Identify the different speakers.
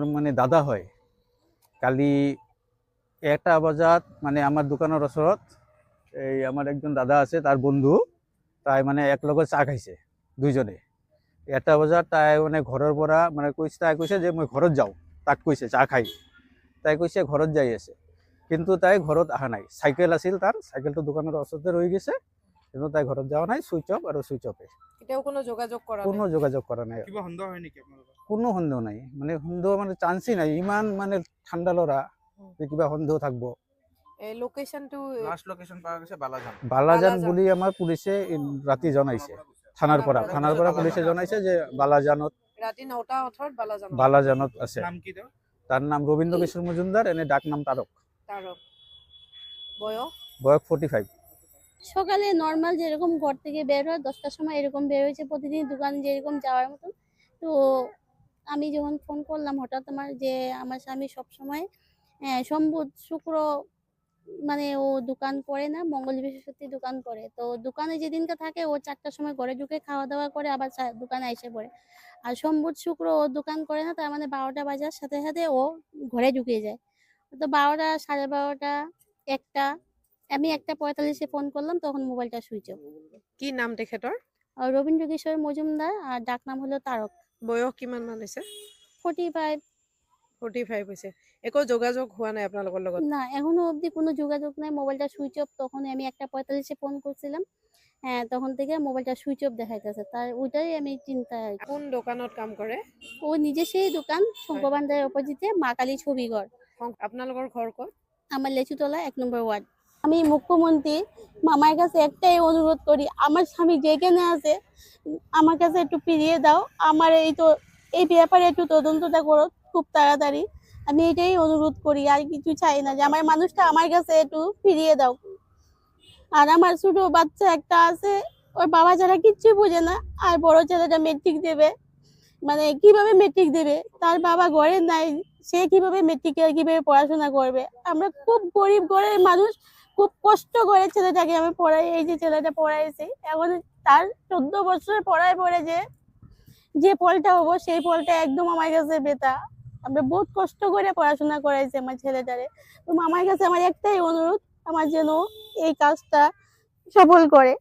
Speaker 1: আমার মানে দাদা হয়। কালি 1টা বাজাত মানে আমার দোকানের ওচৰত এই আমার একজন দাদা আছে, তার বন্ধু, তাই মানে একলগে চাহ খাইছে দুইজনে। 1টা বাজাত তাই মানে ঘৰৰ পৰা মানে তাই কৈছে যে মই ঘৰত যাওঁ, তাক কৈছে চাহ খাই, তাই কৈছে ঘৰত যাই আছে, কিন্তু তাই ঘৰত অহা নাই। চাইকেল আছিল তাৰ, চাইকেলটো দোকানৰ ওচৰতে ৰৈ গৈছে, কিন্তু তাই ঘৰত যোৱা নাই। সুইচ অফ আৰু সুইচ অফে,
Speaker 2: এটাও কোনো যোগাযোগ করা
Speaker 1: কোনো
Speaker 2: নাই।
Speaker 1: যোগাযোগ কৰা নাই।
Speaker 3: কিবা সন্দেহ হয় নেকি আপোনালোকৰ?
Speaker 1: কোনো সন্দেহ নাই, মানে সন্দেহ মানে চান্সই নাই। ইমান মানে ঠাণ্ডা ল'ৰা যে কিবা সন্দেহ থাকব।
Speaker 2: এই লোকেশনটো
Speaker 3: লাস্ট লোকেশন পাওয়া গেছে বালাজান।
Speaker 1: বালাজান বুলি আমাৰ পুলিচে ৰাতি জনাইছে, থানাৰ পৰা পুলিচে জনাইছে যে বালাজানত
Speaker 2: রাতে 9টা 18 বালাজান।
Speaker 1: বালাজানত আছে।
Speaker 3: নাম কি দেও?
Speaker 1: তার নাম রবীন্দ্র কিশোর মজুমদার, এনে ডাক নাম তারক।
Speaker 2: তারক। বয়স
Speaker 1: বয়স 45।
Speaker 4: সকালে নর্মাল যেরকম ঘর থেকে বের হয় 10টার সময় এরকম বের হয়েছে, প্রতিদিন দোকানে যেরকম যাওয়ার মতন। তো আমি যখন ফোন করলাম, হঠাৎ আমার স্বামী সবসময় সোম বুধ শুক্র মানে ও দোকান করে না, মঙ্গল বৃহস্পতি দোকান করে। তো দোকানে যেদিনকে থাকে ও 4টার সময় ঘরে ঢুকে খাওয়া দাওয়া করে আবার দোকানে এসে পড়ে। আর সোম বুধ শুক্র ও দোকান করে না, তার মানে 12টা বাজার সাথে সাথে ও ঘরে ঢুকে যায়। তো 12টা 12:30 1টা, আমি 1:45-এ ফোন করলাম, তখন মোবাইলটা সুইচ অফ।
Speaker 2: কি নাম তেখেতৰ?
Speaker 4: রবীন্দ্র কিশোর মজুমদার, আর ডাক নাম হলো তারক।
Speaker 2: বয়স কিমান মান হৈছে?
Speaker 4: 45।
Speaker 2: 45 হৈছে। একো যোগাযোগ হোৱা নাই আপোনালোকৰ লগত?
Speaker 4: না, এখনো অবধি কোনো যোগাযোগ নাই। মোবাইলটা সুইচ অফ। তখন আমি 1:45-এ ফোন করছিলাম, হ্যাঁ, তখন থেকে মোবাইলটা সুইচ অফ দেখাইতেছে। তার ওইটাই আমি চিন্তায় আছি।
Speaker 2: কোন দোকানত কাম কৰে?
Speaker 4: ও নিজে সেই দোকান শঙ্কর বান্ডারের অপোজিটে মা কালী ছবিঘর।
Speaker 2: আপোনালোকৰ ঘৰ ক'ত?
Speaker 4: আমার লেচুতলা 1 নম্বর ওয়ার্ড। আমি মুখ্যমন্ত্রী মামার কাছে একটাই অনুরোধ করি, আমার স্বামী যেখানে আছে আমার কাছে একটু ফিরিয়ে দাও। আমার এই ব্যাপারে একটু তদন্তটা করো খুব তাড়াতাড়ি। আমি এটাই অনুরোধ করি, আর কিছু চাই না, যে আমার মানুষটা আমার কাছে একটু ফিরিয়ে দাও। আর আমার ছোট বাচ্চা একটা আছে, ওর বাবা ছাড়া কিচ্ছু বোঝে না। আর বড় ছেলেটা মেট্রিক দেবে, মানে কিভাবে মেট্রিক দেবে, তার বাবা ঘরে নাই, সে কিভাবে মেট্রিকে কিভাবে পড়াশোনা করবে। আমরা খুব গরিব ঘরের মানুষ, খুব কষ্ট করে ছেলেটাকে আমি পড়াই। এই যে ছেলেটা পড়াইছি, এখন তার 14 বছরের পড়ায় পড়ে যে ফলটা হবো, সেই ফলটা একদম আমার কাছে বেতা। আমরা বহুত কষ্ট করে পড়াশোনা করাইছি আমার ছেলেটারে। তো আমার কাছে আমার একটাই অনুরোধ, আমার যেন এই কাজটা সফল করে।